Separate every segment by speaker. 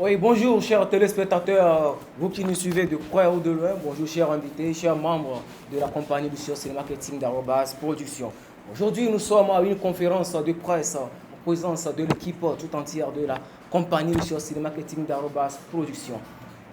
Speaker 1: Oui, bonjour chers téléspectateurs, vous qui nous suivez de près ou de loin, bonjour chers invités, chers membres de la compagnie Lucius Cinémarketing d'Arobase Production. Aujourd'hui, nous sommes à une conférence de presse en présence de l'équipe tout entière de la compagnie Lucius Cinémarketing d'Arobase Production.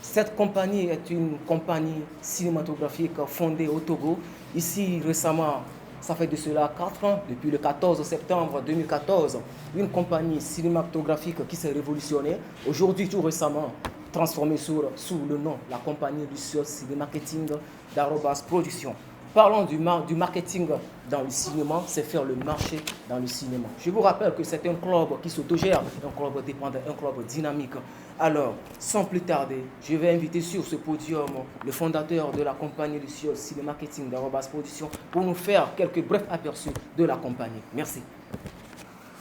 Speaker 1: Cette compagnie est une compagnie cinématographique fondée au Togo. Ici, récemment, ça fait de cela 4 ans, depuis le 14 septembre 2014, une compagnie cinématographique qui s'est révolutionnée. Aujourd'hui, tout récemment, transformée sous le nom, la compagnie Lucius Cinémarketing d'Arobase Production. Parlons du marketing dans le cinéma, c'est faire le marché dans le cinéma. Je vous rappelle que c'est un club qui s'autogère, un club dépendant, un club dynamique. Alors, sans plus tarder, je vais inviter sur ce podium le fondateur de la compagnie Lucius Cinémarketing d'Arobase Production pour nous faire quelques brefs aperçus de la compagnie. Merci.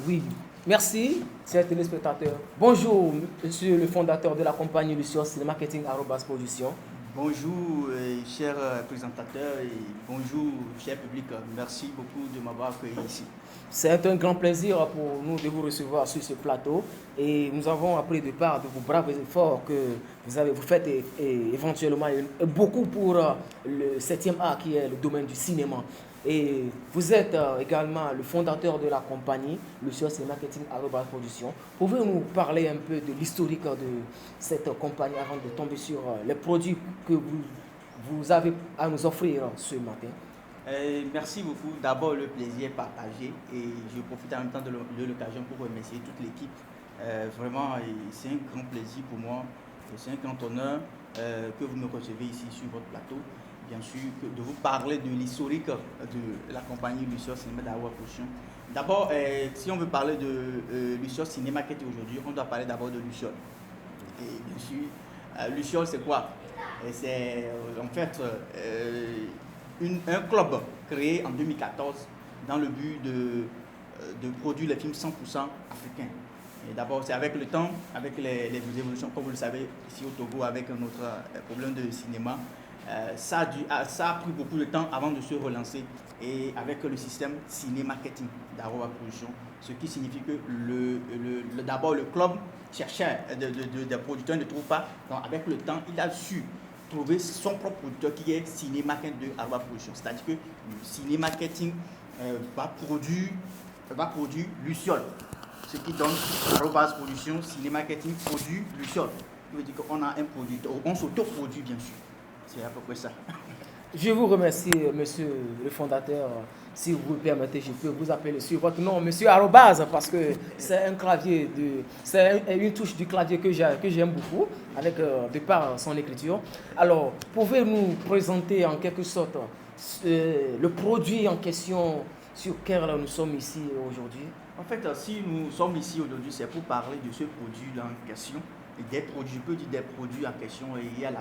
Speaker 1: Oui, merci, chers téléspectateurs. Bonjour, monsieur le fondateur de la compagnie Lucius Cinémarketing d'Arobase Production.
Speaker 2: Bonjour, chers présentateurs et bonjour, cher public. Merci beaucoup de m'avoir accueilli ici.
Speaker 1: C'est un grand plaisir pour nous de vous recevoir sur ce plateau et nous avons appris de part de vos braves efforts que vous faites éventuellement beaucoup pour le 7e art qui est le domaine du cinéma. Et vous êtes également le fondateur de la compagnie Lucius Cinémarketing Arobase Production. Pouvez-vous nous parler un peu de l'historique de cette compagnie avant de tomber sur les produits que vous avez à nous offrir ce matin?
Speaker 2: Merci beaucoup. D'abord, le plaisir est partagé et je profite en même temps de l'occasion pour remercier toute l'équipe. Vraiment, c'est un grand plaisir pour moi et c'est un grand honneur que vous me recevez ici sur votre plateau. Bien sûr, de vous parler de l'historique de la compagnie Lucius Cinéma d'Arobase Production. D'abord, si on veut parler de Lucius Cinémarketing aujourd'hui, on doit parler d'abord de Luciol. Et bien sûr, Luciol, c'est quoi? C'est en fait un club créé en 2014 dans le but de produire les films 100% africains. Et d'abord, c'est avec le temps, avec les évolutions, comme vous le savez, ici au Togo, avec notre problème de cinéma, ça a pris beaucoup de temps avant de se relancer. Et avec le système ciné-marketing d'Arobase Production, ce qui signifie que d'abord le club cherchait des producteurs, ne trouve pas. Donc avec le temps, il a su trouver son propre producteur qui est ciné-marketing de Arobase Production. C'est-à-dire que le ciné-marketing va produire Luciol. Ce qui donne Arobase Production, ciné-marketing produit Luciol. Ça veut dire qu'on a un producteur, on s'auto-produit bien sûr. C'est à peu près ça.
Speaker 1: Je vous remercie, monsieur le fondateur. Si vous le permettez, je peux vous appeler sur votre nom, monsieur Arobase, parce que c'est un clavier, c'est une touche du clavier que j'aime beaucoup, avec de par son écriture. Alors, pouvez-vous présenter en quelque sorte le produit en question sur lequel nous sommes ici aujourd'hui?
Speaker 2: En fait, si nous sommes ici aujourd'hui, c'est pour parler de ce produit-là en question. Et des produits, je peux dire des produits en question. Et il y a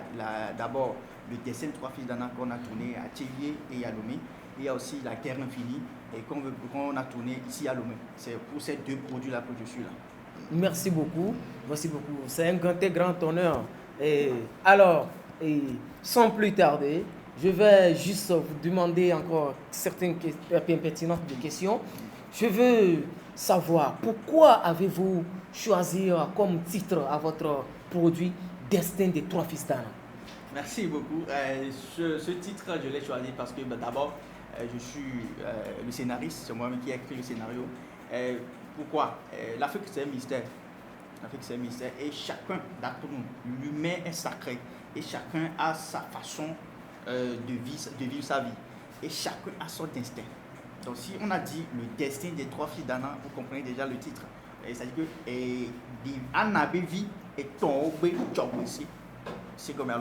Speaker 2: d'abord le dessin de Trois Fils d'Anna qu'on a tourné à Tchélié et à Lomé. Il y a aussi La Guerre Infinie et qu'on a tourné ici à Lomé. C'est pour ces deux produits-là que je suis là.
Speaker 1: Merci beaucoup. Merci beaucoup. C'est un grand honneur. Alors, sans plus tarder, je vais juste vous demander encore certaines pertinentes questions. Je veux savoir pourquoi avez-vous choisi comme titre à votre produit Destin des Trois Fils d'Anna?
Speaker 2: Merci beaucoup. Ce titre, je l'ai choisi parce que d'abord, je suis le scénariste, c'est moi-même qui ai écrit le scénario. Pourquoi? L'Afrique, c'est un mystère. L'Afrique, c'est un mystère. Et chacun d'entre nous, l'humain est sacré. Et chacun a sa façon de vivre sa vie. Et chacun a son destin. Donc, si on a dit le destin des Trois Fils d'Anna, vous comprenez déjà le titre. C'est-à-dire que Anna Bévi est tombé ici. C'est comme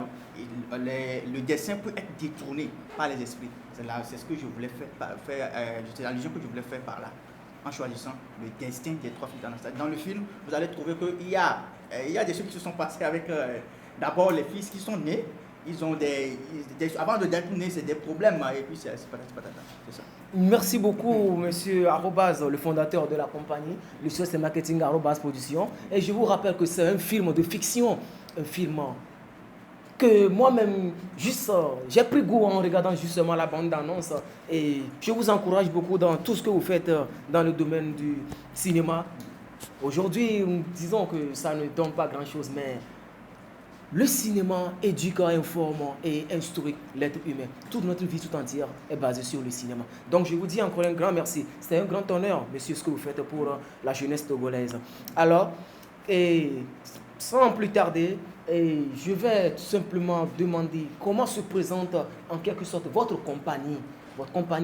Speaker 2: le dessin peut être détourné par les esprits. C'est ce que je voulais faire, c'est l'allusion que je voulais faire par là, en choisissant le destin des Trois Fils d'Anna. Dans le film, vous allez trouver qu'il y a des choses qui se sont passées avec d'abord les fils qui sont nés. Ils ont avant d'être nés, c'est des problèmes, et puis c'est ça.
Speaker 1: Merci beaucoup, monsieur Arobase, le fondateur de la compagnie Lucius Cinémarketing Arobase Production. Et je vous rappelle que c'est un film de fiction, un film que moi-même, j'ai pris goût en regardant justement la bande-annonce. Et je vous encourage beaucoup dans tout ce que vous faites dans le domaine du cinéma. Aujourd'hui, disons que ça ne donne pas grand-chose, mais le cinéma éduque, informe et instruit l'être humain. Toute notre vie tout entière est basée sur le cinéma. Donc je vous dis encore un grand merci. C'est un grand honneur, monsieur, ce que vous faites pour la jeunesse togolaise. Alors, et sans plus tarder, je vais tout simplement demander comment se présente en quelque sorte votre compagnie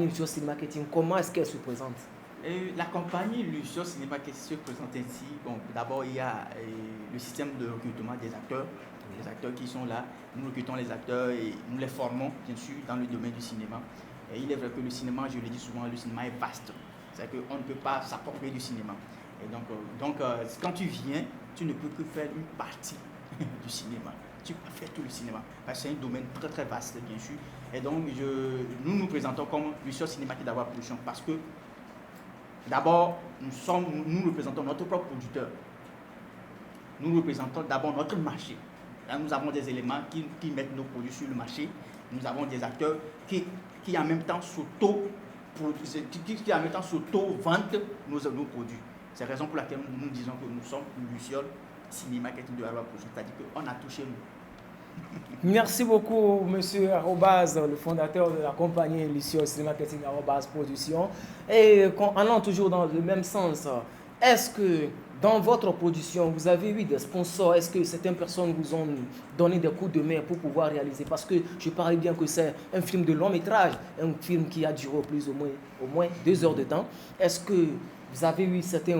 Speaker 1: Lucios Cinéma Marketing. Comment est-ce qu'elle se présente?
Speaker 2: Et la compagnie Lucios Cinéma qui se présente ainsi, bon, d'abord il y a le système de recrutement des acteurs. Les acteurs qui sont là, nous recrutons les acteurs et nous les formons, bien sûr, dans le domaine du cinéma. Et il est vrai que le cinéma, je le dis souvent, le cinéma est vaste. C'est-à-dire qu'on ne peut pas s'approprier du cinéma. Et donc, quand tu viens, tu ne peux que faire une partie du cinéma. Tu peux faire tout le cinéma. Parce que c'est un domaine très très vaste, bien sûr. Et donc, nous nous présentons comme Lucios Cinéma qui d'avoir production parce que d'abord, nous représentons notre propre producteur. Nous représentons d'abord notre marché. Là, nous avons des éléments qui mettent nos produits sur le marché. Nous avons des acteurs qui en même temps s'auto-vendent nos produits. C'est la raison pour laquelle nous disons que nous sommes Luciol Cinéma Marketing de Alba Production, c'est-à-dire qu'on a touché nous.
Speaker 1: Merci beaucoup, monsieur Arobaz, le fondateur de la compagnie Luciol Cinéma Marketing Arobaz Production. Et en allant toujours dans le même sens, est-ce que dans votre production, vous avez eu des sponsors? Est-ce que certaines personnes vous ont donné des coups de main pour pouvoir réaliser? Parce que je parlais bien que c'est un film de long métrage, un film qui a duré au moins 2 heures de temps. Est-ce que vous avez eu certains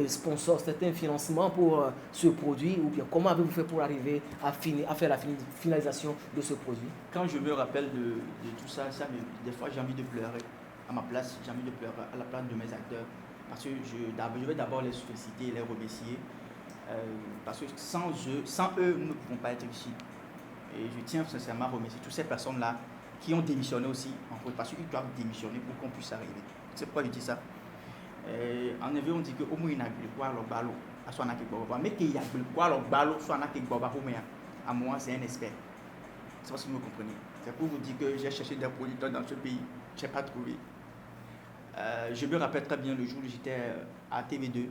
Speaker 1: sponsors, certains financements pour ce produit? Ou bien comment avez-vous fait pour arriver à faire la finalisation de ce produit?
Speaker 2: Quand je me rappelle de tout ça, des fois j'ai envie de pleurer à ma place, j'ai envie de pleurer à la place de mes acteurs. Parce que je vais d'abord les féliciter et les remercier. Parce que sans eux, nous ne pouvons pas être ici. Et je tiens sincèrement à remercier toutes ces personnes-là qui ont démissionné aussi, parce qu'ils doivent démissionner pour qu'on puisse arriver. C'est pourquoi je dis ça. En effet, on dit que au moins il y a quoi le ballot, à soit n'a que boba, mais qu'il y a quoi le ballot, soit n'a que boba, à moi c'est un expert. C'est pas si vous me comprenez. C'est pour vous dire que j'ai cherché des producteurs dans ce pays, je n'ai pas trouvé. Je me rappelle très bien le jour où j'étais à TV2,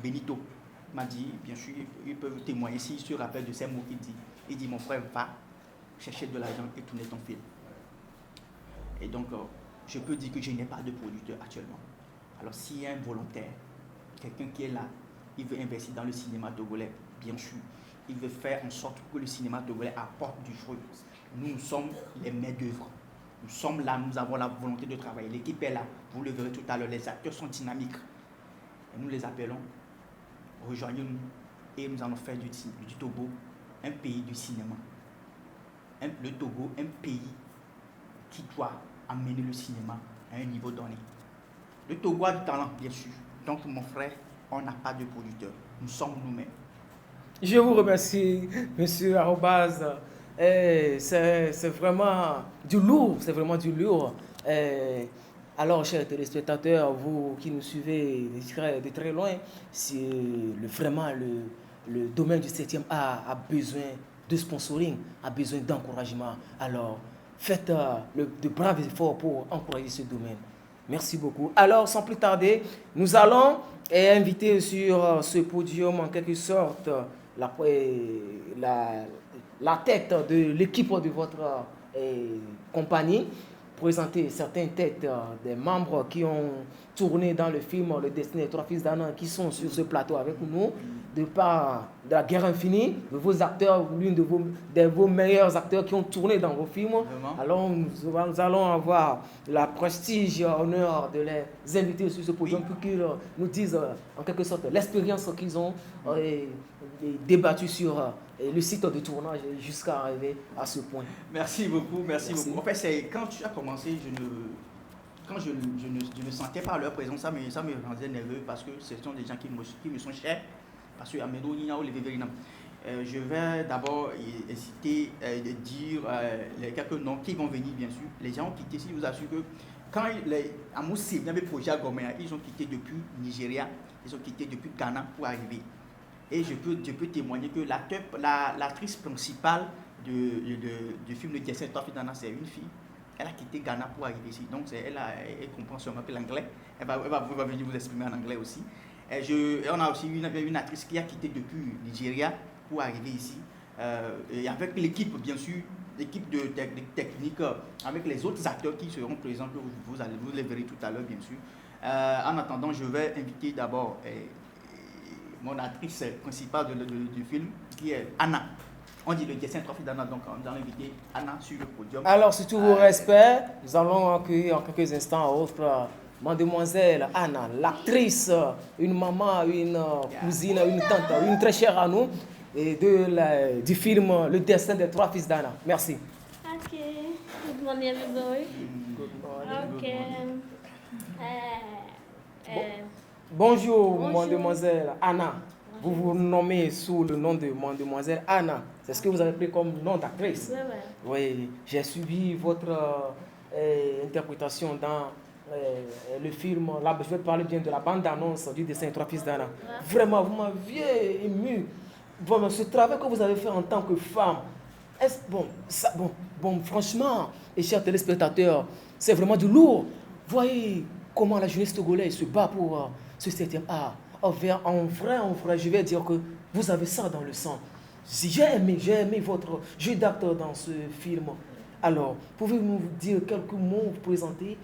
Speaker 2: Benito m'a dit, bien sûr, ils peuvent témoigner s'ils se rappellent de ces mots qu'il dit. Il dit, mon frère, va chercher de l'argent et tourner ton film. Et donc, je peux dire que je n'ai pas de producteur actuellement. Alors, s'il y a un volontaire, quelqu'un qui est là, il veut investir dans le cinéma togolais, bien sûr, il veut faire en sorte que le cinéma togolais apporte du fruit. Nous sommes les maîtres d'œuvre. Nous sommes là, nous avons la volonté de travailler. L'équipe est là, vous le verrez tout à l'heure, les acteurs sont dynamiques. Et nous les appelons, rejoignez-nous et nous allons faire du Togo un pays du cinéma. Le Togo, un pays qui doit amener le cinéma à un niveau donné. Le Togo a du talent, bien sûr. Donc, mon frère, on n'a pas de producteur. Nous sommes nous-mêmes.
Speaker 1: Je vous remercie, monsieur Arobaz. C'est vraiment du lourd, c'est vraiment du lourd. Alors, chers téléspectateurs, vous qui nous suivez de très loin, vraiment le domaine du 7e art a besoin de sponsoring, a besoin d'encouragement. Alors, faites de braves efforts pour encourager ce domaine. Merci beaucoup. Alors, sans plus tarder, nous allons inviter sur ce podium en quelque sorte la tête de l'équipe de votre compagnie, présenter certaines têtes des membres qui ont tourné dans le film Le Destin des 3 fils d'Anna, qui sont sur ce plateau avec nous, de par de la guerre infinie, de vos acteurs, l'une de vos meilleurs acteurs qui ont tourné dans vos films.
Speaker 2: Vraiment?
Speaker 1: Alors nous allons avoir la prestige, honneur de les inviter sur ce podium pour qu'ils nous disent en quelque sorte l'expérience qu'ils ont débattue sur le site de tournage jusqu'à arriver à ce point.
Speaker 2: Merci beaucoup, merci beaucoup. En fait, quand tu as commencé, je ne sentais pas leur présence, ça me rendait nerveux parce que ce sont des gens qui me sont chers. Parce que je vais d'abord hésiter de dire les quelques noms qui vont venir, bien sûr. Les gens ont quitté, si je vous assure que quand à Moussi, il y avait le projet à Gomea, ils ont quitté depuis Nigeria, ils ont quitté depuis Ghana pour arriver. Et je peux témoigner que l'actrice principale du film Le Destin, c'est une fille. Elle a quitté Ghana pour arriver ici. Donc elle comprend sûrement que l'anglais. Elle va venir vous exprimer en anglais aussi. On a aussi une actrice qui a quitté depuis le Nigeria pour arriver ici. Et avec l'équipe, bien sûr, l'équipe de technique, avec les autres acteurs qui seront présents, que vous les verrez tout à l'heure, bien sûr. En attendant, je vais inviter d'abord mon actrice principale du film, qui est Anna. On dit le dessin 3 filles d'Anna, donc on va inviter Anna sur le podium.
Speaker 1: Alors, sur tout vos respect, nous allons accueillir en quelques instants autre mademoiselle Anna, l'actrice, une maman, une cousine, une tante, une très chère à nous, et du film Le destin des 3 fils d'Anna. Merci.
Speaker 3: Ok. Good morning, everybody.
Speaker 1: Good morning.
Speaker 3: Ok.
Speaker 1: Bonjour,
Speaker 3: Bonjour.
Speaker 1: mademoiselle Anna. Vous vous nommez sous le nom de mademoiselle Anna. C'est ce que vous avez pris comme nom d'actrice. Oui, j'ai suivi votre interprétation dans le film. Là, je vais parler bien de la bande-annonce du dessin 3 fils d'Anna. Vraiment, vous m'aviez ému. Bon, ce travail que vous avez fait en tant que femme, franchement, et chers téléspectateurs, c'est vraiment du lourd. Voyez comment la jeunesse togolaise se bat pour ce 7e art. En vrai, je vais dire que vous avez ça dans le sang. J'ai aimé votre jeu d'acteur dans ce film. Alors, pouvez-vous nous dire quelques mots, vous présenter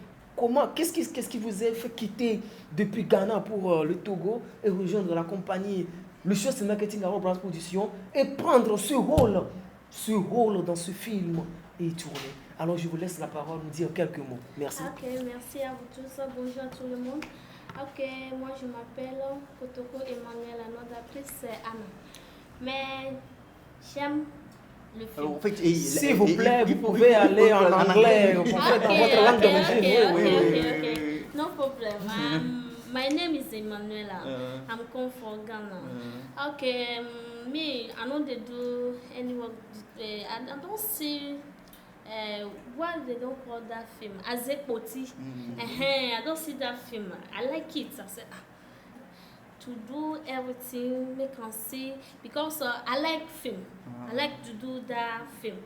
Speaker 1: qu'est-ce qui vous a fait quitter depuis Ghana pour le Togo et rejoindre la compagnie Le Show c'est Marketing Arobase Production et prendre ce rôle dans ce film et tourner. Alors, je vous laisse la parole, nous dire quelques mots. Merci.
Speaker 3: Ok, merci à vous tous. Bonjour à tout le monde. Ok, moi je m'appelle Kotoko Emmanuel, notre actrice c'est Anna. Mais j'aime le film.
Speaker 2: En fait,
Speaker 1: s'il vous plaît, vous pouvez aller en anglais, vous pouvez dans votre langue d'origine.
Speaker 3: Okay. No problem. My name is Emmanuela. I'm come from Ghana. Okay, me, I know they do any work. I don't see what they don't call that film. Azekpoti. I don't see that film. I like it. I said, to do everything, make and see, because I like film. I like to do that film.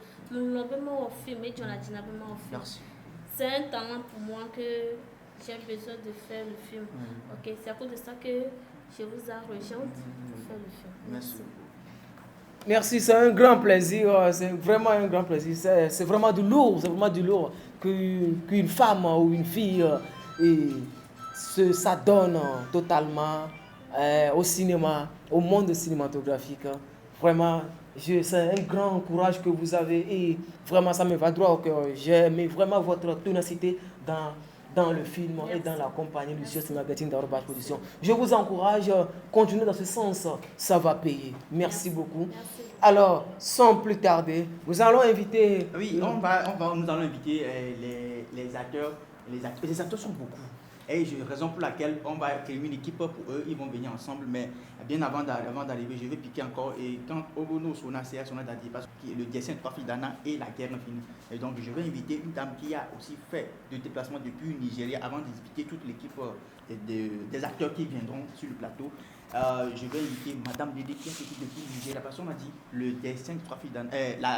Speaker 3: C'est un talent pour moi que j'ai besoin de faire le film. Ok, c'est à cause de ça que je vous ai rejoint pour faire le film. Merci.
Speaker 1: Merci, c'est un grand plaisir, c'est vraiment un grand plaisir. C'est vraiment du lourd, qu'une femme ou une fille s'adonne totalement au cinéma, au monde cinématographique. Vraiment, c'est un grand courage que vous avez et vraiment ça me va droit au cœur. J'ai aimé vraiment votre ténacité dans le film. Merci. Et dans la compagnie du Show Marketing d'Arobase Production. Je vous encourage, continuez dans ce sens, ça va payer. Merci beaucoup.
Speaker 3: Merci.
Speaker 1: Alors, sans plus tarder, nous allons inviter...
Speaker 2: Oui, nous allons inviter les acteurs. Les acteurs sont beaucoup. Et raison pour laquelle on va créer une équipe pour eux, ils vont venir ensemble, mais bien avant d'arriver, je vais piquer encore. Et quand Ogono Sona Dadi, parce que le dessin 3 filles d'Anna et la guerre infinie. Et donc je vais inviter une dame qui a aussi fait des déplacements depuis le Nigeria avant d'expliquer toute l'équipe des acteurs qui viendront sur le plateau. Je vais inviter Madame Dédé qui a fait depuis le Nigeria. Parce qu'on m'a dit le dessin 3 filles d'Anna,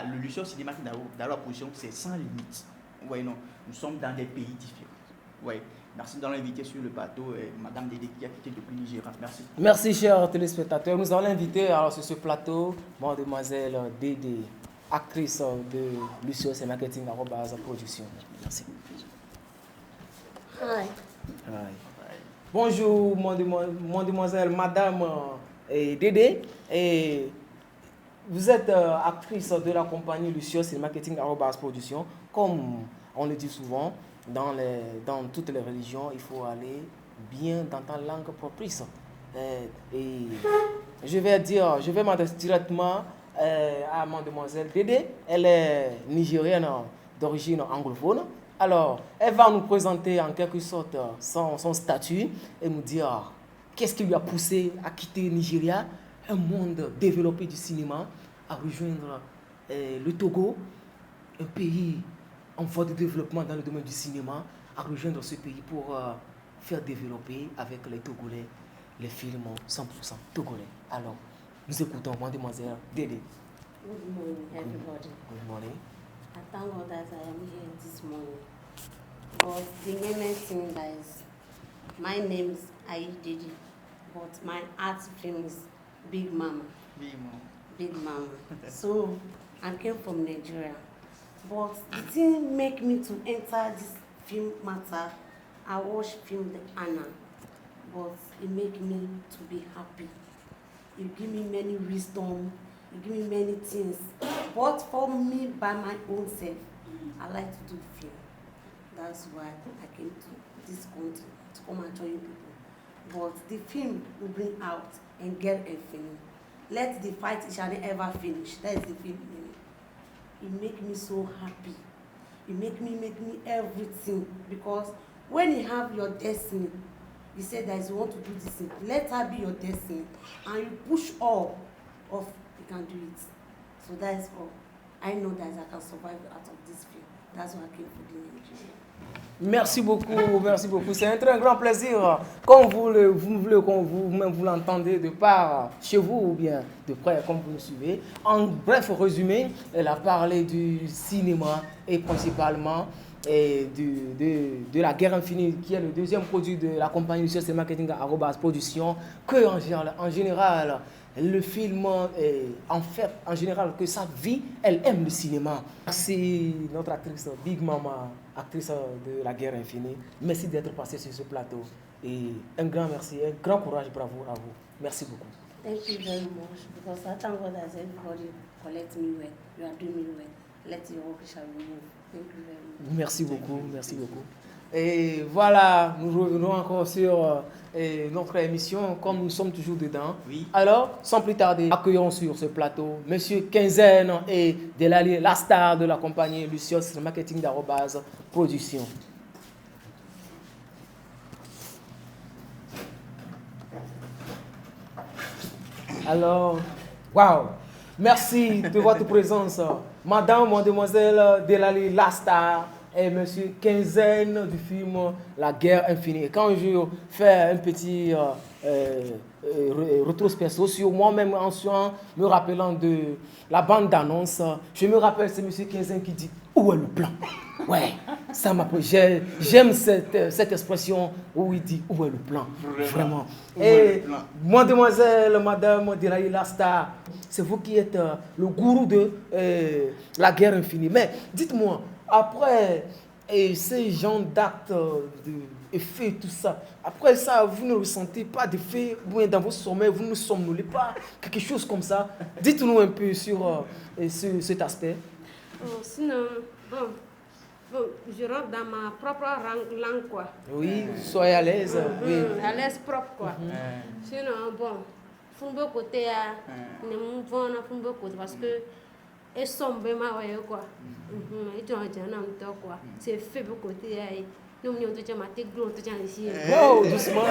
Speaker 2: le Lucio Cinéma dans leur position, c'est sans limite. Ouais, non, nous sommes dans des pays différents. Ouais. Merci de l'inviter sur le plateau, Madame Dédé qui a quitté depuis le Nigeria. Merci.
Speaker 1: Merci, chers téléspectateurs. Nous allons inviter alors, sur ce plateau Mademoiselle Dédé, actrice de Lucio c'est Marketing Arobase Production. Merci.
Speaker 3: Hi.
Speaker 1: Bonjour, mademoiselle, madame Dédé. Et vous êtes actrice de la compagnie Lucio c'est Marketing Arobase Production. Comme on le dit souvent, dans toutes les religions, il faut aller bien dans ta langue propice. Et je vais m'adresser directement à mademoiselle Dédé. Elle est nigérienne d'origine anglophone. Alors, elle va nous présenter en quelque sorte son statut et nous dire qu'est-ce qui lui a poussé à quitter le Nigeria, un monde développé du cinéma, à rejoindre le Togo, un pays en voie de développement dans le domaine du cinéma, à rejoindre ce pays pour faire développer avec les Togolais les films 100% togolais. Alors, nous écoutons mademoiselle Dédé.
Speaker 4: Good morning, everybody.
Speaker 1: Good morning.
Speaker 4: I thank God that I am here this morning. But the main thing that is, my name is Ayi Didi, but my art film is Big Mama.
Speaker 2: Big Mama.
Speaker 4: Big Mama. So I came from Nigeria. But the thing make me to enter this film matter. I watch film The Anna, but it make me to be happy. You give me many wisdom, you give me many things. But for me, by my own self, I like to do film. That's why I came to this country to come and join people. But the film will bring out and get a film. Let the fight shall ever finish. That is the film. It make me so happy. It make me everything, because when you have your destiny, you say that you want to do this thing, let her be your destiny, and you push all of you can do it. So that is all. I know that I can survive out of this field. That's why I came for the Nigeria.
Speaker 1: Merci beaucoup, merci beaucoup. C'est un très grand plaisir, comme vous l'entendez de part chez vous ou bien de près, comme vous nous suivez. En bref résumé, elle a parlé du cinéma et principalement de La Guerre Infinie, qui est le deuxième produit de la compagnie Lucius Cinéma Marketing Production, que en général, le film, en fait, en général, que sa vie, elle aime le cinéma. Merci notre actrice Big Mama, actrice de La Guerre Infinie. Merci d'être passée sur ce plateau. Et un grand merci, un grand courage, bravo à vous. Merci beaucoup.
Speaker 4: Thank you very much, because I thank God that everybody collect me well. You are doing me well. Let your work shall move. Thank you very much.
Speaker 1: Merci beaucoup, merci beaucoup. Et voilà, nous revenons encore sur notre émission, comme nous sommes toujours dedans.
Speaker 2: Oui.
Speaker 1: Alors, sans plus tarder, accueillons sur ce plateau Monsieur Quinzaine et Delali, la star de la compagnie Lucius Marketing Production. Alors, waouh, merci de votre présence, Madame, Mademoiselle Delali, la star, et Monsieur Quinzaine du film La Guerre Infinie. Quand je fais un petit rétrospection sur moi-même en me rappelant de la bande d'annonce, je me rappelle, c'est Monsieur Quinzaine qui dit « Où est le plan ?» Ouais, ça m'a pris. J'aime cette expression où il dit « Où est le plan ?» Vraiment. Et Mademoiselle, Madame Delali Lasta, c'est vous qui êtes le gourou de La Guerre Infinie. Mais dites-moi, après ces genres d'actes, d'effets, tout ça, après ça, vous ne ressentez pas d'effet dans vos sommets, vous ne somnolez pas, quelque chose comme ça. Dites-nous un peu sur cet aspect.
Speaker 5: Oh, sinon, bon, je rentre dans ma propre langue, quoi.
Speaker 1: Oui, soyez à l'aise. Oui.
Speaker 5: À l'aise propre, quoi. Sinon, bon, fumbo côté, ne m'envoie pas fumbo côté parce que et sombre ma ouais quoi. Et tu as un quoi. C'est fait pour côté. Nous nous te ma tête gros te ici.
Speaker 1: Oh, doucement.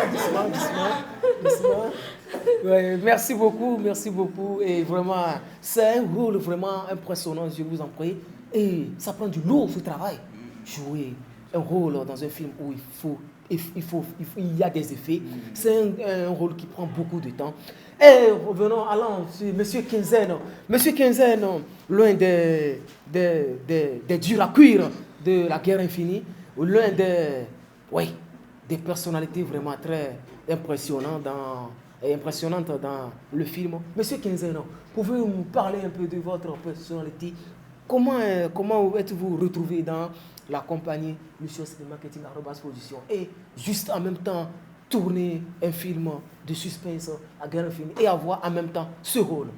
Speaker 1: Ouais, merci beaucoup et vraiment c'est un rôle vraiment impressionnant, je vous en prie. Et ça prend du lourd ce travail. Jouer un rôle dans un film où il y a des effets, c'est un rôle qui prend beaucoup de temps. Et revenons, allons sur Monsieur Quinzaine. Monsieur Quinzaine, l'un des durs à cuire de La Guerre Infinie, l'un des personnalités vraiment très impressionnantes dans le film. Monsieur Quinzaine, pouvez-vous nous parler un peu de votre personnalité? Comment êtes-vous retrouvé dans la compagnie Lucius Marketing Production et juste en même temps tourner un film de suspense à Guerre Infinie et avoir en même temps ce rôle?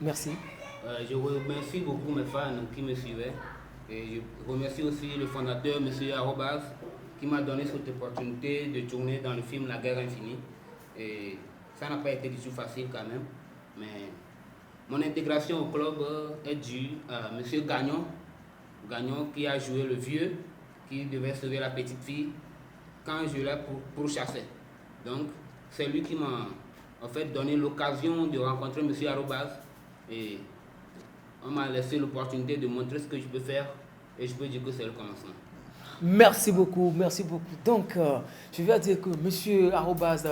Speaker 1: Merci.
Speaker 6: Je remercie beaucoup mes fans qui me suivaient et je remercie aussi le fondateur, M. Arobas, qui m'a donné cette opportunité de tourner dans le film La Guerre Infinie. Et ça n'a pas été du tout facile quand même, mais mon intégration au club est due à M. Gagnon qui a joué le vieux, qui devait sauver la petite fille quand je l'ai pourchassé. Donc, c'est lui qui m'a en fait donné l'occasion de rencontrer M. Arobas et on m'a laissé l'opportunité de montrer ce que je peux faire et je peux dire que c'est le commencement.
Speaker 1: Merci beaucoup. Donc, je vais dire que M. Arobas,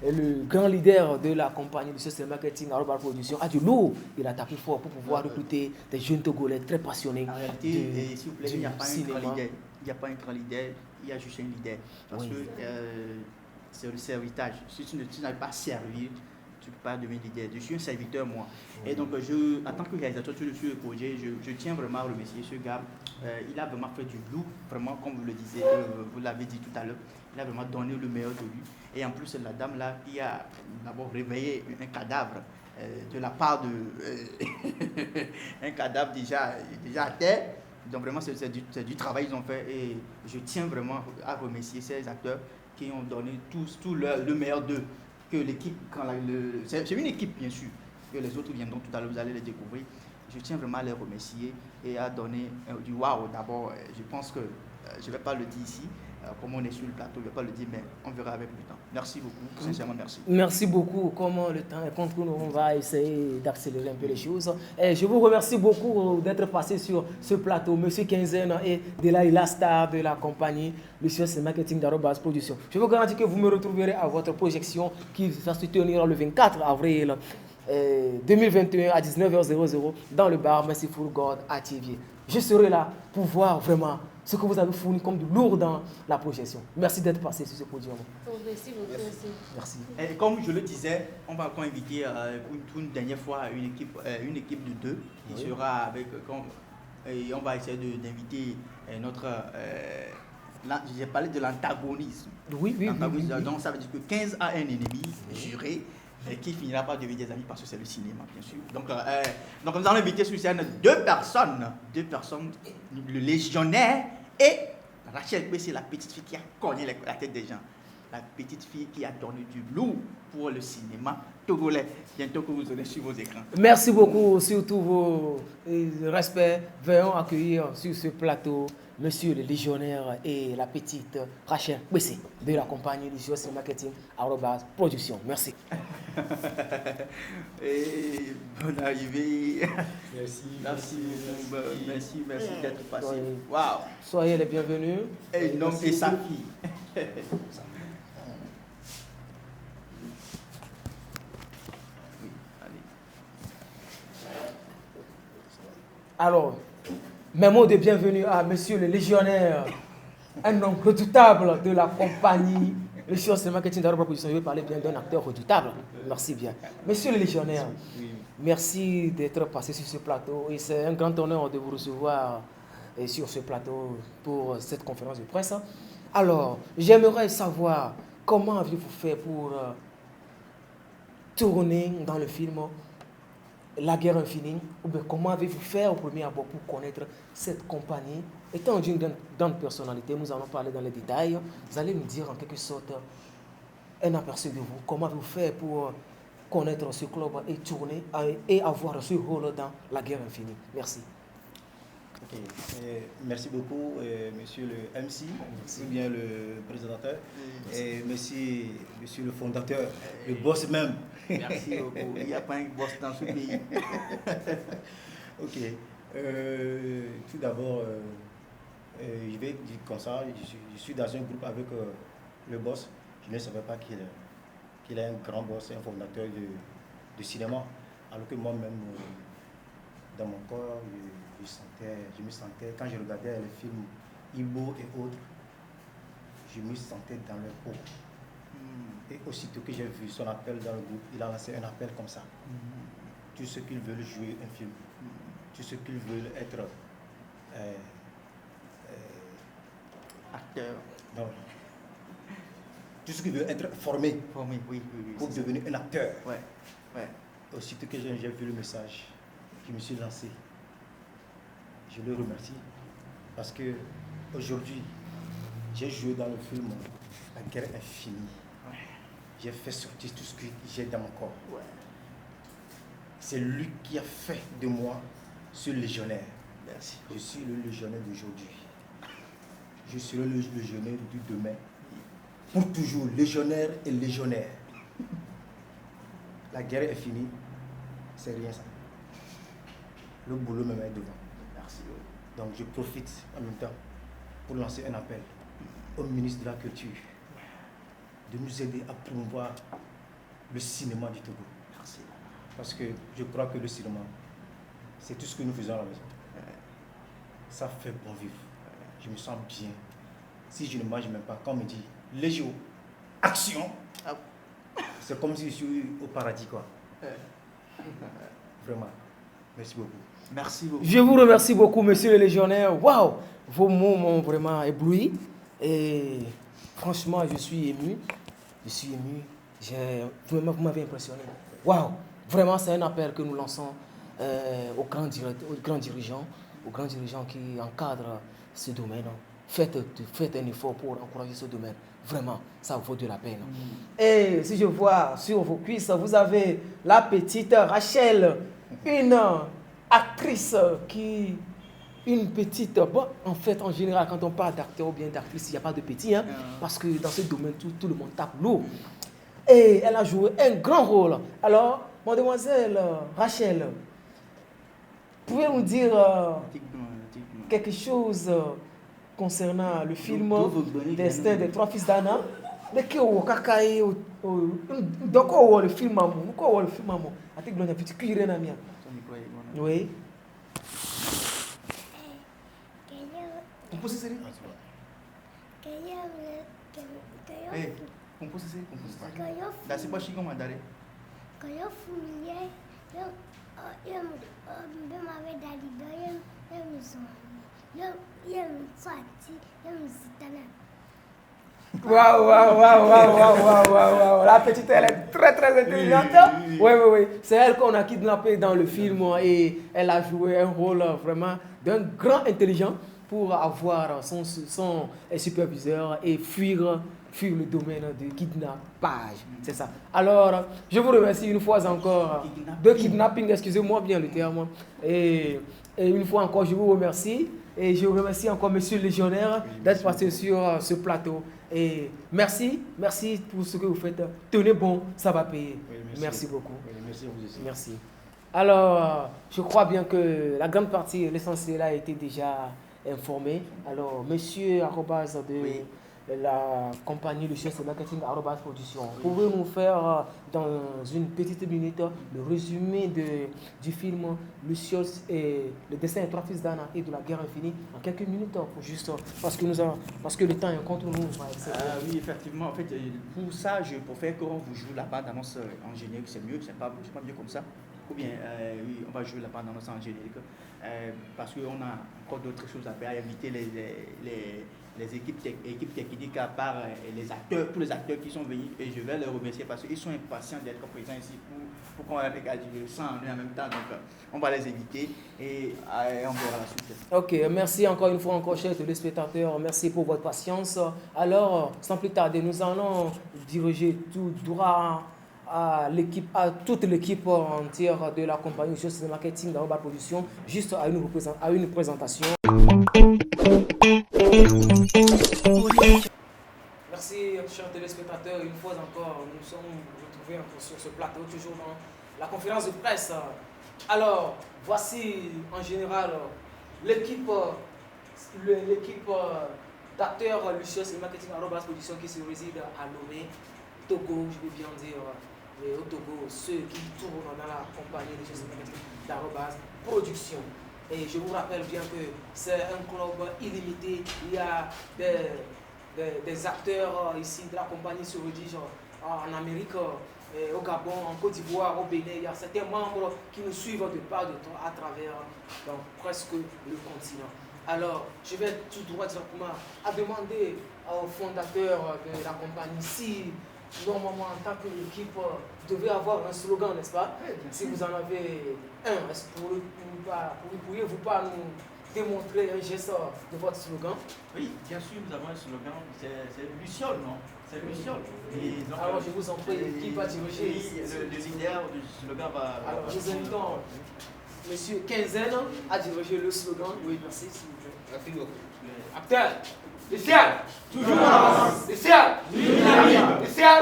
Speaker 1: le grand leader de la compagnie de social marketing Arobas Production, a du lourd. Il a tapé fort pour pouvoir recruter des jeunes Togolais très passionnés.
Speaker 2: En réalité, s'il vous plaît, il n'y a pas un grand leader. Il y a pas un grand leader, il y a juste un leader. Parce que c'est le servitage. Si tu n'arrives pas à servir, tu ne peux pas devenir leader. Je suis un serviteur, moi. Et donc, en tant que réalisateur sur le projet, je tiens vraiment à remercier ce gars. Il a vraiment fait du lourd, vraiment, comme vous le disiez, vous l'avez dit tout à l'heure. Il a vraiment donné le meilleur de lui. Et en plus, c'est la dame là qui a d'abord réveillé un cadavre de la part de... un cadavre déjà à terre. Donc vraiment, c'est du travail qu'ils ont fait. Et je tiens vraiment à remercier ces acteurs qui ont donné tout le meilleur d'eux. Que l'équipe, c'est une équipe bien sûr, que les autres viendront tout à l'heure, vous allez les découvrir. Je tiens vraiment à les remercier et à donner du waouh. D'abord, je pense que je ne vais pas le dire ici, comme on est sur le plateau, je ne vais pas le dire, mais on verra avec le temps. Merci beaucoup, sincèrement merci.
Speaker 1: Merci beaucoup. Comme le temps est contre nous, on va essayer d'accélérer un peu les choses. Et je vous remercie beaucoup d'être passé sur ce plateau. Monsieur Kenzen et la star de la compagnie Monsieur c'est Marketing d'Arobase Production. Je vous garantis que vous me retrouverez à votre projection qui va se tenir le 24 avril 2021 à 19h00 dans le bar Merciful God à Thiviers. Je serai là pour voir vraiment ce que vous avez fourni comme de lourd dans la projection. Merci d'être passé sur ce podium.
Speaker 5: Merci beaucoup aussi.
Speaker 1: Merci.
Speaker 2: Et comme je le disais, on va encore inviter pour une dernière fois une équipe de deux qui sera avec... et on va essayer d'inviter notre... j'ai parlé de l'antagonisme.
Speaker 1: Oui.
Speaker 2: Donc ça veut dire que 15 a un ennemi juré qui finira par devenir des amis parce que c'est le cinéma, bien sûr. Donc nous allons inviter sur scène deux personnes, le légionnaire et Rachel Kwesi, la petite fille qui a cogné la tête des gens. La petite fille qui a donné du lourd pour le cinéma togolais. Bientôt que vous aurez sur vos écrans.
Speaker 1: Merci beaucoup, surtout vos respects. Venons accueillir sur ce plateau Monsieur le légionnaire et la petite Rachel Kwesi de la compagnie du Social Marketing Arobase Production. Merci.
Speaker 2: Et bonne arrivée.
Speaker 7: Merci.
Speaker 2: Merci d'être passé. Waouh.
Speaker 1: Soyez les bienvenus.
Speaker 2: Et l'homme et sa fille.
Speaker 1: Alors, mes mots de bienvenue à Monsieur le légionnaire, un homme redoutable de la compagnie. Le Social Marketing d'Arobase Production, je vais parler bien d'un acteur redoutable. Merci bien. Monsieur le légionnaire, merci d'être passé sur ce plateau et c'est un grand honneur de vous recevoir sur ce plateau pour cette conférence de presse. Alors, j'aimerais savoir comment avez-vous fait pour tourner dans le film La Guerre Infinie, ou bien comment avez-vous fait au premier abord pour connaître cette compagnie? Étant d'une grande personnalité, nous allons parler dans les détails. Vous allez nous dire en quelque sorte un aperçu de vous. Comment avez-vous fait pour connaître ce club et tourner et avoir ce rôle dans La Guerre Infinie? Merci.
Speaker 7: Ok, merci beaucoup, monsieur le MC, ou bien le présentateur, et monsieur le fondateur, le boss même.
Speaker 2: Merci beaucoup. Il n'y a pas un boss dans ce pays.
Speaker 7: Ok. Tout d'abord, je vais dire comme ça, je suis dans un groupe avec le boss. Je ne savais pas qu'il est un grand boss, un fondateur de cinéma. Alors que moi-même, dans mon corps, je me sentais, quand je regardais les films Igbo et autres, je me sentais dans leur peau. Et aussitôt que j'ai vu son appel dans le groupe, il a lancé un appel comme ça. Tous ceux qui veulent jouer un film, tous ceux qui veulent être
Speaker 2: Acteur.
Speaker 7: Non. Tous ceux qui veulent être formés
Speaker 2: Oui,
Speaker 7: pour devenir un acteur.
Speaker 2: Ouais.
Speaker 7: Aussitôt que j'ai vu le message, je me suis lancé. Je le remercie parce que aujourd'hui, j'ai joué dans le film La Guerre Infinie. J'ai fait sortir tout ce que j'ai dans mon corps. C'est lui qui a fait de moi ce légionnaire.
Speaker 2: Merci.
Speaker 7: Je suis le légionnaire d'aujourd'hui. Je serai le légionnaire du demain. Pour toujours, légionnaire et légionnaire. La guerre est finie, c'est rien ça. Le boulot me met devant.
Speaker 2: Merci.
Speaker 7: Donc je profite en même temps pour lancer un appel au ministre de la Culture de nous aider à promouvoir le cinéma du Togo.
Speaker 2: Merci.
Speaker 7: Parce que je crois que le cinéma, c'est tout ce que nous faisons à la maison. Ça fait bon vivre. Je me sens bien. Si je ne mange même pas, quand on me dit Légio, action. C'est comme si je suis au paradis, quoi. Vraiment. Merci beaucoup.
Speaker 2: Merci beaucoup.
Speaker 1: Je vous remercie beaucoup, monsieur le légionnaire. Waouh, vos mots m'ont vraiment ébloui. Et franchement, je suis ému. Vraiment, vous m'avez impressionné. Waouh, vraiment, c'est un appel que nous lançons aux grands dirigeants qui encadrent ce domaine. Faites un effort pour encourager ce domaine. Vraiment, ça vaut de la peine. Et si je vois sur vos cuisses, vous avez la petite Rachel, une actrice une petite... Bon, en fait, en général, quand on parle d'acteur ou bien d'actrice, il n'y a pas de petit, hein, parce que dans ce domaine, tout le monde tape lourd. Et elle a joué un grand rôle. Alors, mademoiselle Rachel, pouvez-vous nous dire quelque chose concernant le film Destin des trois fils d'Anna? Le film oui. Waouh. La petite, elle est très intelligente. Oui. C'est elle qu'on a kidnappée dans le film et elle a joué un rôle vraiment d'un grand intelligent pour avoir son superviseur et fuir le domaine de kidnappage. C'est ça. Alors, je vous remercie une fois encore de kidnapping, excusez-moi bien le terme. Et une fois encore, je vous remercie. Et je remercie encore monsieur le légionnaire d'être passé sur ce plateau. Et merci pour ce que vous faites. Tenez bon, ça va payer.
Speaker 7: Oui,
Speaker 1: merci beaucoup.
Speaker 7: Oui, merci à vous aussi.
Speaker 1: Merci. Alors, je crois bien que la grande partie, l'essentiel a été déjà informé. Alors, monsieur arrobase de la compagnie Lucius Marketing arrobase production, pouvez-vous nous faire dans une petite minute le résumé du film Lucius et le destin des trois fils d'Anna et de la guerre infinie en quelques minutes, juste parce que le temps est contre nous.
Speaker 2: Oui, effectivement. En fait, pour ça, je préfère qu'on vous joue la bande-annonce en générique, c'est mieux, c'est pas mieux comme ça. Ou bien, oui, on va jouer la bande-annonce en générique parce qu'on a encore d'autres choses à faire, à inviter les équipes techniques à part les acteurs, tous les acteurs qui sont venus, et je vais les remercier parce qu'ils sont impatients d'être présents ici pour qu'on regarde le sang en même temps. Donc, on va les inviter et on verra la suite.
Speaker 1: Ok, merci encore une fois, chers téléspectateurs. Merci pour votre patience. Alors, sans plus tarder, nous allons diriger tout droit à toute l'équipe entière de la compagnie Lucius Marketing d'Arrobas Production, juste à une présentation. Merci, chers téléspectateurs. Une fois encore, nous nous sommes retrouvés sur ce plateau, toujours dans la conférence de presse. Alors, voici en général l'équipe d'acteurs Lucius Marketing Arrobas Production qui se réside à Lomé, Togo, je veux bien dire. Au Togo, ceux qui tournent dans la compagnie Lucius Marketing d'Arrobas Production. Et je vous rappelle bien que c'est un club illimité. Il y a des acteurs ici de la compagnie se rédigent en Amérique, au Gabon, en Côte d'Ivoire, au Bénin. Il y a certains membres qui nous suivent de part de temps à travers presque le continent. Alors, je vais tout droit directement à demander aux fondateurs de la compagnie si normalement en tant qu'équipe devait avoir un slogan, n'est-ce pas? Si vous en avez un, est-ce que pourriez-vous pas nous démontrer un geste de votre slogan?
Speaker 2: Oui, bien sûr, nous avons un slogan, c'est Luciol, non? C'est Luciol.
Speaker 1: Alors je vous en prie, qui va diriger?
Speaker 2: Le leader du slogan va...
Speaker 1: Alors nous invitons monsieur Quinzaine à diriger le slogan. Oui, merci, s'il vous plaît.
Speaker 6: Merci beaucoup.
Speaker 1: Acteur, le ciel, toujours en avance. Le ciel, le ciel,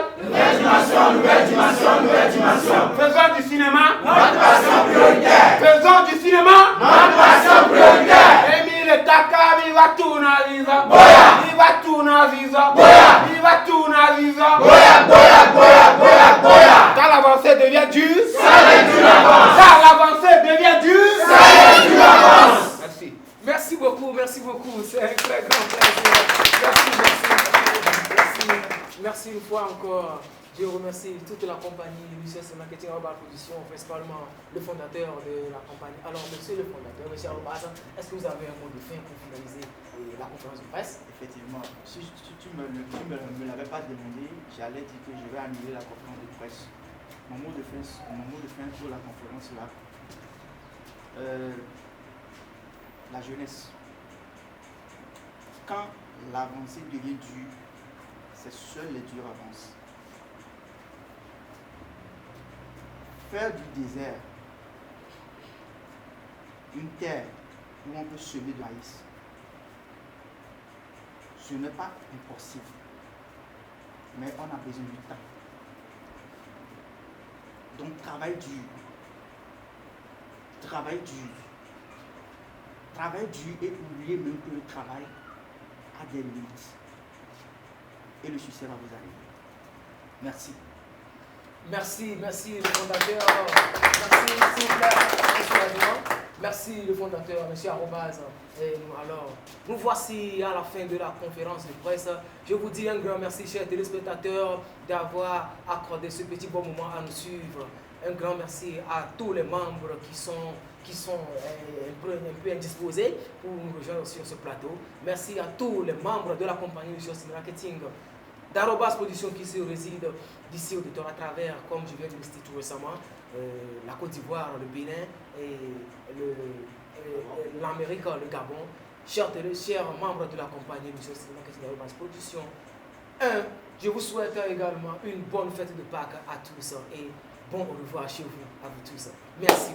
Speaker 1: nouvelle dimension. Faisons du cinéma notre passion prioritaire. Faisons du cinéma notre passion prioritaire. Emile Taka, viva Tuna, viva Boya, viva Tuna, viva Boya, viva Tuna, viva Boya, Boya. Quand l'avancée devient dure, ça réduit l'avance. Quand l'avancée devient dure, ça réduit l'avance. Merci beaucoup, c'est un très grand plaisir. Merci une fois fois encore, je remercie toute la compagnie Lucius Marketing Arobase Production, principalement le fondateur de la compagnie. Alors, monsieur le fondateur, monsieur Arobase, est-ce que vous avez un mot de fin pour finaliser la conférence de presse?
Speaker 2: Effectivement, si tu me l'avais pas demandé, j'allais dire que je vais annuler la conférence de presse. Mon mot de fin pour la conférence là, la jeunesse. Quand l'avancée devient dure, c'est seuls les durs avancent. Faire du désert une terre où on peut semer de maïs, ce n'est pas impossible, mais on a besoin du temps. Donc travail dur et oubliez même que le travail a des limites. Et le succès va vous arriver. Merci.
Speaker 1: Merci le fondateur. Merci, s'il vous plaît. Merci le fondateur, monsieur Arobase. Alors, nous voici à la fin de la conférence de presse. Je vous dis un grand merci, chers téléspectateurs, d'avoir accordé ce petit bon moment à nous suivre. Un grand merci à tous les membres qui sont un peu indisposés pour nous rejoindre sur ce plateau. Merci à tous les membres de la compagnie Lucius Marketing d'Arobase Production qui se réside d'ici au détour à travers, comme je viens de le citer tout récemment, la Côte d'Ivoire, le Bénin et l'Amérique, le Gabon. Chers membres de la compagnie Lucius Marketing d'Arobase Production, je vous souhaite également une bonne fête de Pâques à tous et bon au revoir chez vous, à vous tous. Merci.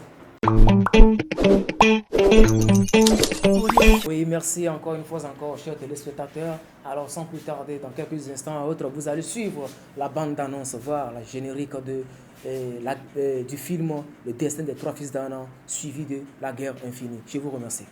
Speaker 1: Oui, merci encore une fois chers téléspectateurs. Alors sans plus tarder, dans quelques instants à autres, vous allez suivre la bande d'annonce, voir la générique du film Le destin des trois fils d'Anna, suivi de La guerre infinie. Je vous remercie.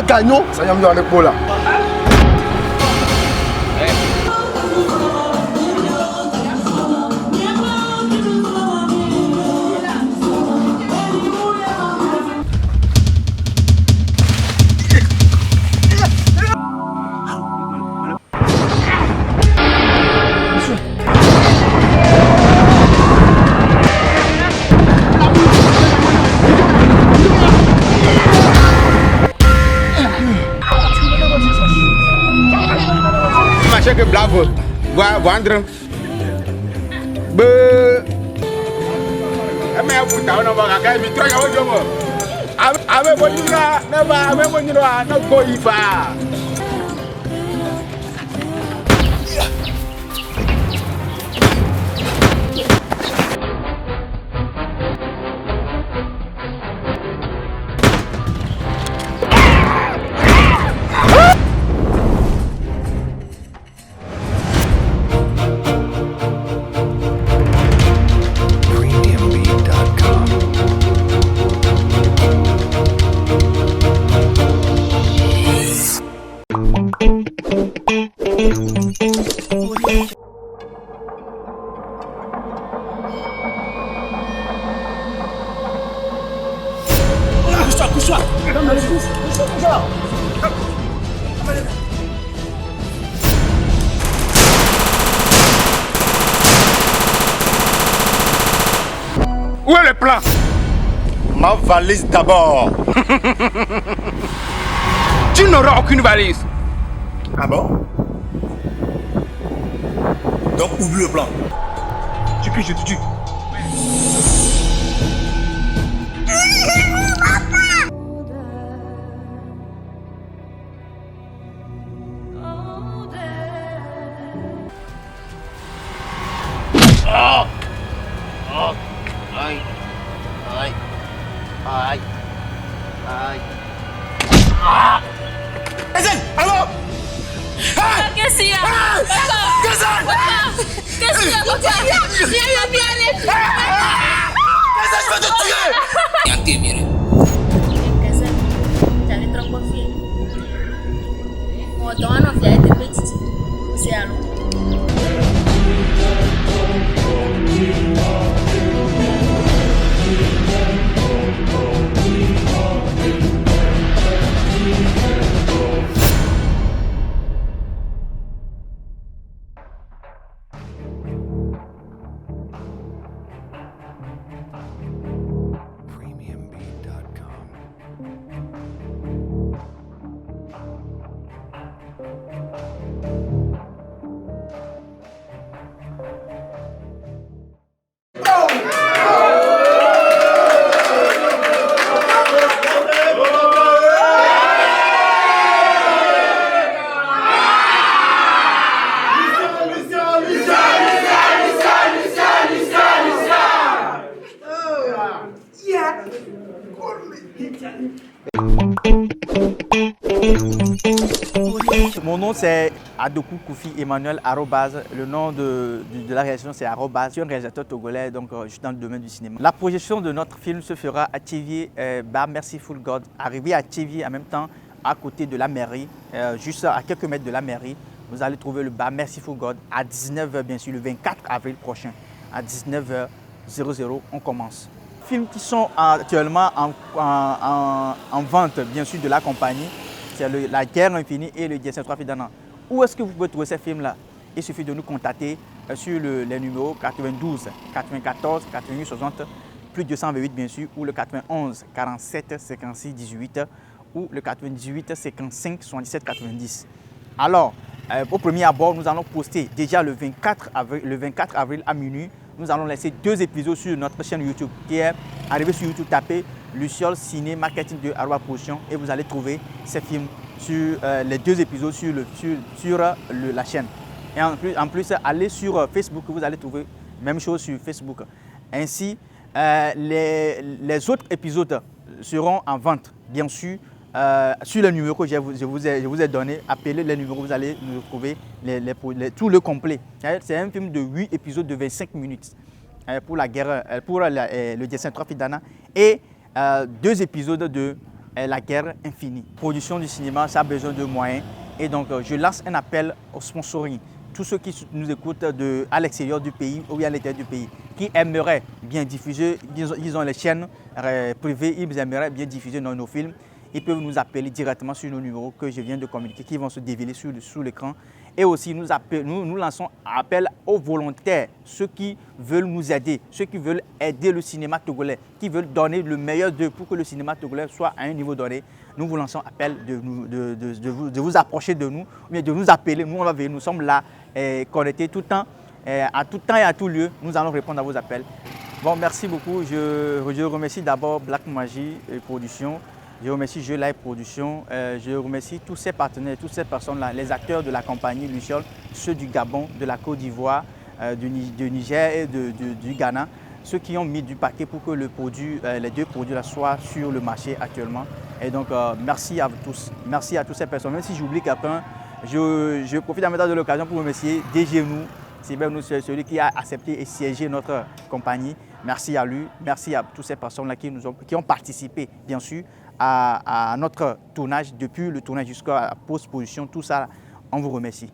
Speaker 8: Canyon, ça y est, on est pour là. Que bravo, vendre. Mais vous t'as on va gagner mi troya au jomo. Ave bonira, na ba, ave bonira, na ko ifa. Où est le plan? Ma valise d'abord.
Speaker 9: Tu n'auras aucune valise.
Speaker 7: Ah bon? Donc oublie le plan.
Speaker 9: Tu puis je te tue.
Speaker 8: Alors
Speaker 3: Qu'est-ce qu'il y a? Qu'est-ce qu'il y a, papa? Viens.
Speaker 8: je vais te tuer.
Speaker 3: J'allais trop confier. Bon, ton enfant a été petit. C'est à l'eau.
Speaker 2: Mon nom c'est Adoku Koufi Emmanuel arrobase. Le nom de la réalisation c'est arrobase. Je suis un réalisateur togolais, donc je suis dans le domaine du cinéma. La projection de notre film se fera à Thiévier, Bar Merciful God. Arrivé à Thiévier en même temps, à côté de la mairie, juste à quelques mètres de la mairie, vous allez trouver le Bar Merciful God à 19h, bien sûr, le 24 avril prochain. À 19h00, on commence. Films qui sont actuellement en vente, bien sûr, de la compagnie. C'est La Guerre Infinie et Le Destin 3 Fidana. Où est-ce que vous pouvez trouver ces films-là? Il suffit de nous contacter sur les numéros 92 94 88 60, plus 228 bien sûr, ou le 91 47 56 18, ou le 98 55 77 90. Alors, au premier abord, nous allons poster déjà le 24 avril à minuit. Nous allons laisser 2 épisodes sur notre chaîne YouTube qui est arrivé sur YouTube, tapez Luciole Ciné Marketing de Aroba Production et vous allez trouver ces films sur les 2 épisodes sur la chaîne. Et en plus, allez sur Facebook, vous allez trouver même chose sur Facebook. Ainsi, les autres épisodes seront en vente, bien sûr, sur le numéro que je vous ai donné. Appelez les numéros, vous allez nous trouver tout le complet. C'est un film de 8 épisodes de 25 minutes pour la guerre, pour le Destin 3 Fidana et 2 épisodes de La Guerre Infinie. Production du cinéma, ça a besoin de moyens et donc je lance un appel au sponsoring. Tous ceux qui nous écoutent à l'extérieur du pays ou à l'intérieur du pays, qui aimeraient bien diffuser, ils ont les chaînes privées, ils aimeraient bien diffuser nos films, ils peuvent nous appeler directement sur nos numéros que je viens de communiquer, qui vont se défiler sous l'écran. Et aussi, nous lançons un appel aux volontaires, ceux qui veulent nous aider, ceux qui veulent aider le cinéma togolais, qui veulent donner le meilleur d'eux pour que le cinéma togolais soit à un niveau donné. Nous vous lançons appel de vous approcher de nous, ou de nous appeler. Nous, on va venir, nous sommes là, connectés tout le temps, à tout temps et à tout lieu. Nous allons répondre à vos appels. Bon, merci beaucoup. Je remercie d'abord Black Magie Production. Je remercie Jeux Live Production, je remercie tous ces partenaires, toutes ces personnes-là, les acteurs de la compagnie Luciole, ceux du Gabon, de la Côte d'Ivoire, du Niger et du Ghana, ceux qui ont mis du paquet pour que les 2 produits-là soient sur le marché actuellement. Et donc, merci à vous tous, merci à toutes ces personnes. Même si j'oublie quelqu'un, je profite en même temps de l'occasion pour remercier DGNou, c'est bien nous, celui qui a accepté et siégé notre compagnie. Merci à lui, merci à toutes ces personnes-là qui ont participé, bien sûr, à notre tournage, depuis le tournage jusqu'à la post-production, tout ça, on vous remercie.